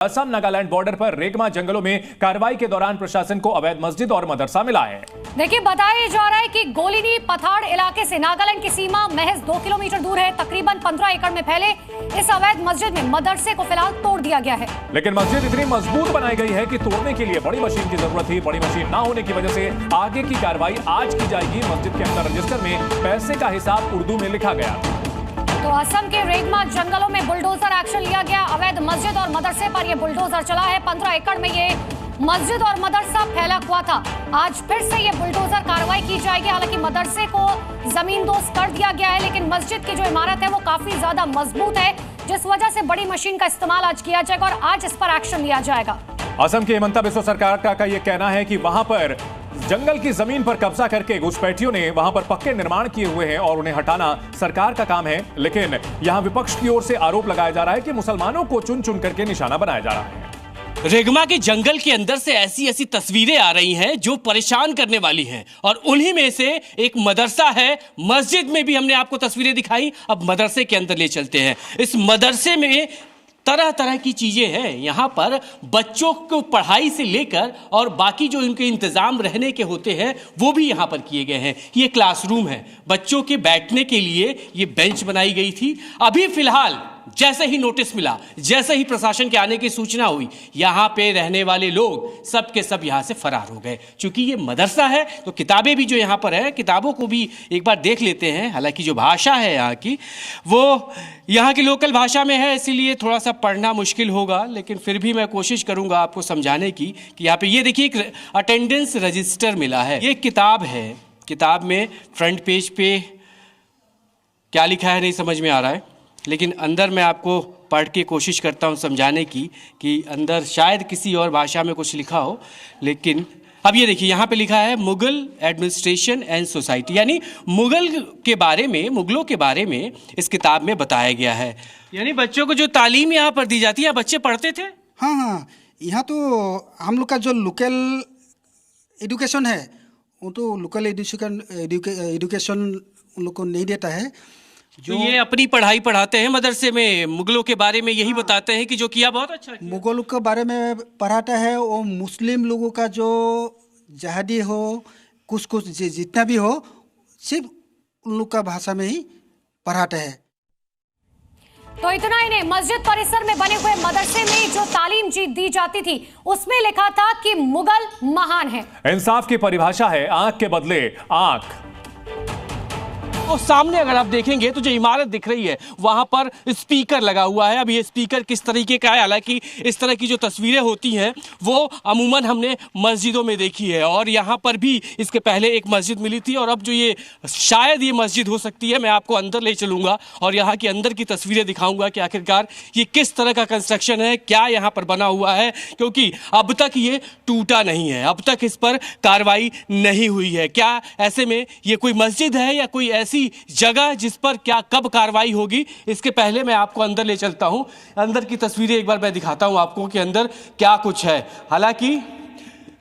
Assam Nagaland border पर रेगमा जंगलों में कार्रवाई के दौरान प्रशासन को अवैध मस्जिद और मदरसा मिला है। देखिए, बताया जा रहा है कि गोलिनी पथाड़ इलाके से नागालैंड की सीमा महज 2 किलोमीटर दूर है। तकरीबन 15 एकड़ में फैले इस अवैध मस्जिद में मदरसे को फिलहाल तोड़ दिया गया है। लेकिन मस्जिद इतनी मजबूत बनाई गई है कि तोड़ने के लिए बड़ी मशीन की जरूरत थी। बड़ी मशीन ना होने की वजह से आगे की कार्रवाई आज की जाएगी। मस्जिद के अंदर रजिस्टर में पैसे का हिसाब उर्दू में लिखा गया। तो असम के रेगमा जंगलों में बुलडोजर एक्शन लिया गया। अवैध मस्जिद और मदरसे पर यह बुलडोजर चला है। 15 एकड़ में ये मस्जिद और मदरसा फैला हुआ था। आज फिर से ये बुलडोजर कार्रवाई की जाएगी। हालांकि मदरसे को जमींदोज कर दिया गया है, लेकिन मस्जिद की जो इमारत है वो काफी ज्यादा मजबूत है, जिस वजह से बड़ी मशीन का इस्तेमाल आज किया जाएगा और आज इस पर एक्शन लिया जाएगा। असम की हिमंता बिस्वा सरकार का यह कहना है कि वहां पर जंगल की जमीन पर कब्जा करके घुसपैठियों ने वहां पर पक्के निर्माण किए हुए हैं और उन्हें हटाना सरकार का काम है। लेकिन यहां विपक्ष की ओर से आरोप लगाया जा रहा है कि मुसलमानों को चुन चुन करके निशाना बनाया जा रहा है। रेगमा के जंगल के अंदर से ऐसी ऐसी तस्वीरें आ रही हैं जो परेशान करने वाली हैं, और उन्हीं में से एक मदरसा है। मस्जिद में भी हमने आपको तस्वीरें दिखाई, अब मदरसे के अंदर ले चलते हैं। इस मदरसे में तरह तरह की चीजें हैं। यहाँ पर बच्चों को पढ़ाई से लेकर और बाकी जो इनके इंतजाम रहने के होते हैं वो भी यहाँ पर किए गए हैं। ये क्लासरूम है, बच्चों के बैठने के लिए ये बेंच बनाई गई थी। अभी फिलहाल जैसे ही नोटिस मिला, जैसे ही प्रशासन के आने की सूचना हुई, यहाँ पे रहने वाले लोग सब के सब यहाँ से फरार हो गए। चूंकि ये मदरसा है तो किताबें भी जो यहाँ पर है, किताबों को भी एक बार देख लेते हैं। हालांकि जो भाषा है यहाँ की वो यहाँ की लोकल भाषा में है, इसीलिए थोड़ा सा पढ़ना मुश्किल होगा, लेकिन फिर भी मैं कोशिश करूँगा आपको समझाने की। कि यहाँ पे ये देखिए एक अटेंडेंस रजिस्टर मिला है। ये किताब है, किताब में फ्रंट पेज पे क्या लिखा है नहीं समझ में आ रहा है, लेकिन अंदर मैं आपको पढ़ के कोशिश करता हूँ समझाने की कि अंदर शायद किसी और भाषा में कुछ लिखा हो। लेकिन अब ये देखिए यहाँ पे लिखा है मुगल एडमिनिस्ट्रेशन एंड सोसाइटी, यानी मुगलों के बारे में इस किताब में बताया गया है। यानी बच्चों को जो तालीम यहाँ पर दी जाती है, बच्चे पढ़ते थे। हाँ, यहाँ तो हम लोग का जो लोकल एजुकेशन है वो तो लोकल एजुकेशन उन लोग को नहीं देता है। जो ये अपनी पढ़ाई पढ़ाते हैं मदरसे में, मुगलों के बारे में यही बताते हैं कि जो किया बहुत अच्छा किया। मुगलों के बारे में पढ़ाता है, वो मुस्लिम लोगों का जो जहादी हो, कुछ जितना भी हो, सिर्फ उन लोग का भाषा में ही पढ़ाता है। तो इतना ही नहीं, मस्जिद परिसर में बने हुए मदरसे में जो तालीम दी जाती थी उसमें लिखा था कि मुगल महान है। इंसाफ की परिभाषा है आंख के बदले आंख। और सामने अगर आप देखेंगे तो जो इमारत दिख रही है वहां पर स्पीकर लगा हुआ है। अब ये स्पीकर किस तरीके का है, हालांकि इस तरह की जो तस्वीरें होती हैं वो अमूमन हमने मस्जिदों में देखी है, और यहाँ पर भी इसके पहले एक मस्जिद मिली थी। और अब जो ये शायद ये मस्जिद हो सकती है, मैं आपको अंदर ले चलूँगा और यहाँ की अंदर की तस्वीरें दिखाऊँगा कि आखिरकार ये किस तरह का कंस्ट्रक्शन है, क्या यहाँ पर बना हुआ है, क्योंकि अब तक ये टूटा नहीं है, अब तक इस पर कार्रवाई नहीं हुई है। क्या ऐसे में ये कोई मस्जिद है या कोई ऐसी जगह जिस पर क्या कब कार्रवाई होगी, इसके पहले मैं आपको अंदर ले चलता हूं। अंदर की तस्वीरें एक बार मैं दिखाता हूं आपको कि अंदर क्या कुछ है। हालांकि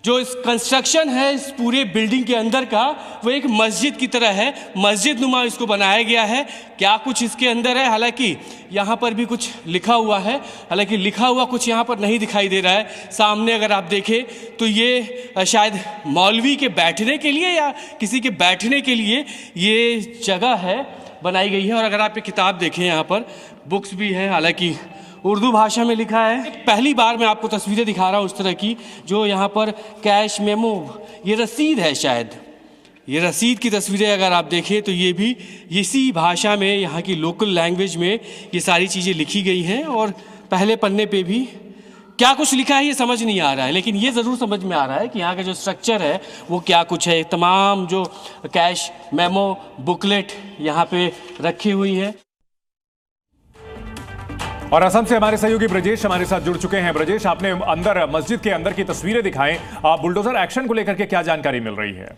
जो इस कंस्ट्रक्शन है इस पूरे बिल्डिंग के अंदर का, वो एक मस्जिद की तरह है, मस्जिद नुमा इसको बनाया गया है। क्या कुछ इसके अंदर है, हालांकि यहाँ पर भी कुछ लिखा हुआ है, हालांकि लिखा हुआ कुछ यहाँ पर नहीं दिखाई दे रहा है। सामने अगर आप देखें तो ये शायद मौलवी के बैठने के लिए या किसी के बैठने के लिए ये जगह है, बनाई गई है। और अगर आप ये किताब देखें, यहाँ पर बुक्स भी हैं, हालांकि उर्दू भाषा में लिखा है। पहली बार मैं आपको तस्वीरें दिखा रहा हूँ उस तरह की, जो यहाँ पर कैश मेमो, ये रसीद है शायद, ये रसीद की तस्वीरें अगर आप देखें तो ये भी इसी भाषा में, यहाँ की लोकल लैंग्वेज में ये सारी चीज़ें लिखी गई हैं। और पहले पन्ने पे भी क्या कुछ लिखा है ये समझ नहीं आ रहा है, लेकिन ये ज़रूर समझ में आ रहा है कि यहाँ का जो स्ट्रक्चर है वो क्या कुछ है। तमाम जो कैश मेमो बुकलेट यहाँ पे रखी हुई है। और असम से हमारे सहयोगी ब्रजेश हमारे साथ जुड़ चुके हैं। ब्रजेश, आपने अंदर मस्जिद के अंदर की तस्वीरें दिखाएं, बुलडोजर एक्शन को लेकर के क्या जानकारी मिल रही है?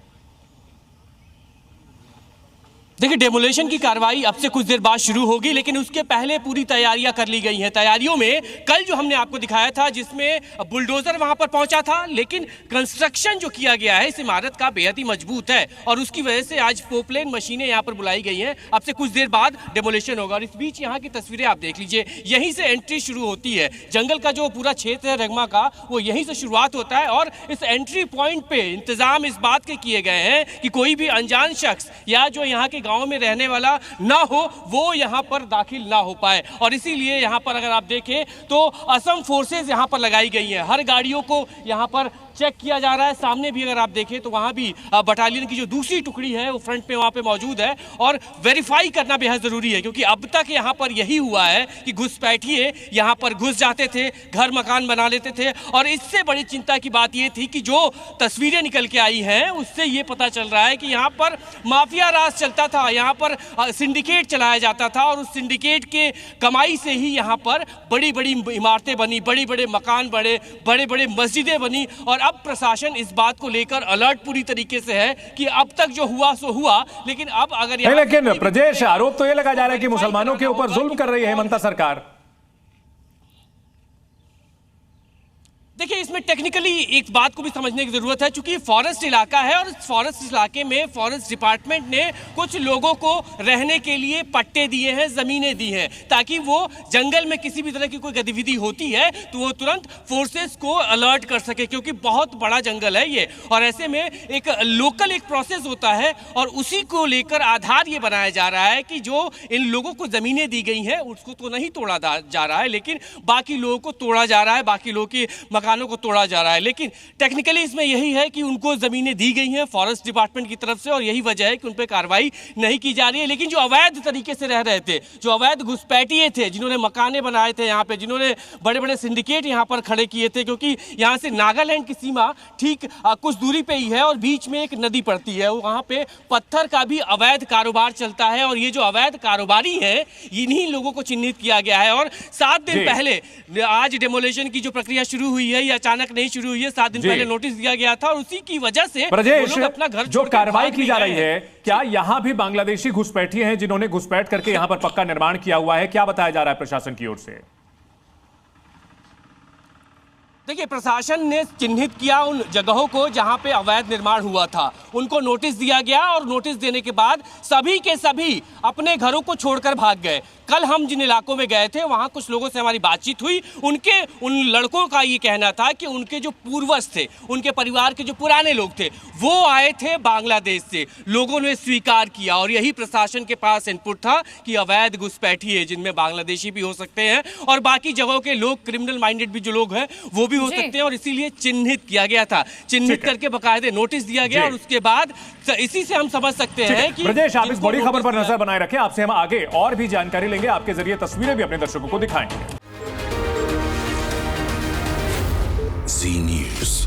देखिए, डेमोलेशन की कार्रवाई अब से कुछ देर बाद शुरू होगी, लेकिन उसके पहले पूरी तैयारियां कर ली गई हैं। तैयारियों में कल जो हमने आपको दिखाया था, जिसमें बुलडोजर वहां पर पहुंचा था, लेकिन कंस्ट्रक्शन जो किया गया है इस इमारत का बेहद ही मजबूत है और उसकी वजह से आज पोपलेन मशीनें यहां पर बुलाई गई हैं। अब से कुछ देर बाद डेमोलेशन होगा और इस बीच यहां की तस्वीरें आप देख लीजिए। यहीं से एंट्री शुरू होती है। जंगल का जो पूरा क्षेत्र है रेगमा का, वो यहीं से शुरुआत होता है और इस एंट्री पॉइंट पे इंतजाम इस बात के किए गए हैं कि कोई भी अनजान शख्स या जो यहाँ के गांव में रहने वाला ना हो, वो यहाँ पर दाखिल ना हो पाए। और इसीलिए यहाँ पर अगर आप देखें तो असम फोर्सेस यहाँ पर लगाई गई हैं। हर गाड़ियों को यहाँ पर चेक किया जा रहा है। सामने भी अगर आप देखें तो वहाँ भी बटालियन की जो दूसरी टुकड़ी है वो फ्रंट पे वहाँ पे मौजूद है और वेरीफाई करना बेहद ज़रूरी है, क्योंकि अब तक यहाँ पर यही हुआ है कि घुसपैठिए यहाँ पर घुस जाते थे, घर मकान बना लेते थे। और इससे बड़ी चिंता की बात ये थी कि जो तस्वीरें निकल के आई हैं उससे ये पता चल रहा है कि यहाँ पर माफिया राज चलता था, यहाँ पर सिंडिकेट चलाया जाता था और उस सिंडिकेट के कमाई से ही यहाँ पर बड़ी बड़ी इमारतें बनी, बड़े बड़े मकान बने, बड़े बड़े मस्जिदें बनी। और अब प्रशासन इस बात को लेकर अलर्ट पूरी तरीके से है कि अब तक जो हुआ सो हुआ, लेकिन अब अगर लेकिन प्रजेश, आरोप तो ये लगाया जा रहा है कि मुसलमानों के ऊपर जुल्म कर रही है हेमंता सरकार। देखिए, इसमें टेक्निकली एक बात को भी समझने की जरूरत है, क्योंकि फॉरेस्ट इलाका है और इस फॉरेस्ट इलाके में फॉरेस्ट डिपार्टमेंट ने कुछ लोगों को रहने के लिए पट्टे दिए हैं, जमीनें दी हैं, ताकि वो जंगल में किसी भी तरह की कोई गतिविधि होती है तो वो तुरंत फोर्सेस को अलर्ट कर सके, क्योंकि बहुत बड़ा जंगल है ये। और ऐसे में एक लोकल एक प्रोसेस होता है और उसी को लेकर आधार ये बनाया जा रहा है कि जो इन लोगों को जमीनें दी गई हैं उसको तो नहीं तोड़ा जा रहा है, लेकिन बाकी लोगों को तोड़ा जा रहा है, बाकी लोगों की मकानों को तोड़ा जा रहा है। लेकिन टेक्निकली इसमें यही है कि उनको जमीनें दी गई हैं फॉरेस्ट डिपार्टमेंट की तरफ से और यही वजह है कि उन पर कार्रवाई नहीं की जा रही है। लेकिन जो अवैध तरीके से रह रहे थे, जो अवैध घुसपैठिए थे, जिन्होंने मकाने बनाए थे यहाँ पे, जिन्होंने बड़े बड़े सिंडिकेट यहाँ पर खड़े किए थे, क्योंकि यहाँ से नागालैंड की सीमा ठीक कुछ दूरी पे ही है और बीच में एक नदी पड़ती है, वहाँ पे पत्थर का भी अवैध कारोबार चलता है। और ये जो अवैध कारोबारी है इन्हीं लोगों को चिन्हित किया गया है। और 7 दिन पहले आज डेमोलेशन की जो प्रक्रिया शुरू हुई है ये अचानक नहीं शुरू हुई है, 7 दिन पहले नोटिस दिया गया था और उसी की वजह से लोग अपना घर जो कार्रवाई की जा रही है, क्या यहां भी बांग्लादेशी घुसपैठिए हैं जिन्होंने घुसपैठ करके यहां पर पक्का निर्माण किया हुआ है? क्या बताया जा रहा है प्रशासन की ओर से? देखिए, प्रशासन ने चिन्हित किया उन जगहों को जहां पे अवैध निर्माण हुआ था, उनको नोटिस दिया गया और नोटिस देने के बाद सभी के सभी अपने घरों को छोड़कर भाग गए। कल हम जिन इलाकों में गए थे वहां कुछ लोगों से हमारी बातचीत हुई, उन लड़कों का ये कहना था कि उनके जो पूर्वज थे, उनके परिवार के जो पुराने लोग थे, वो आए थे बांग्लादेश से। लोगों ने स्वीकार किया और यही प्रशासन के पास इनपुट था कि अवैध घुसपैठिए जिनमें बांग्लादेशी भी हो सकते हैं और बाकी जगहों के लोग, क्रिमिनल माइंडेड भी जो लोग हैं वो भी हो सकते हैं, और इसीलिए चिन्हित किया गया था। चिन्हित करके बकायदे नोटिस दिया गया और उसके बाद इसी से हम समझ सकते हैं कि ब्रजेश, आप इस बड़ी खबर पर नजर बनाए रखें, आपसे हम आगे और भी जानकारी लेंगे, आपके जरिए तस्वीरें भी अपने दर्शकों को दिखाएंगे। जी न्यूज़।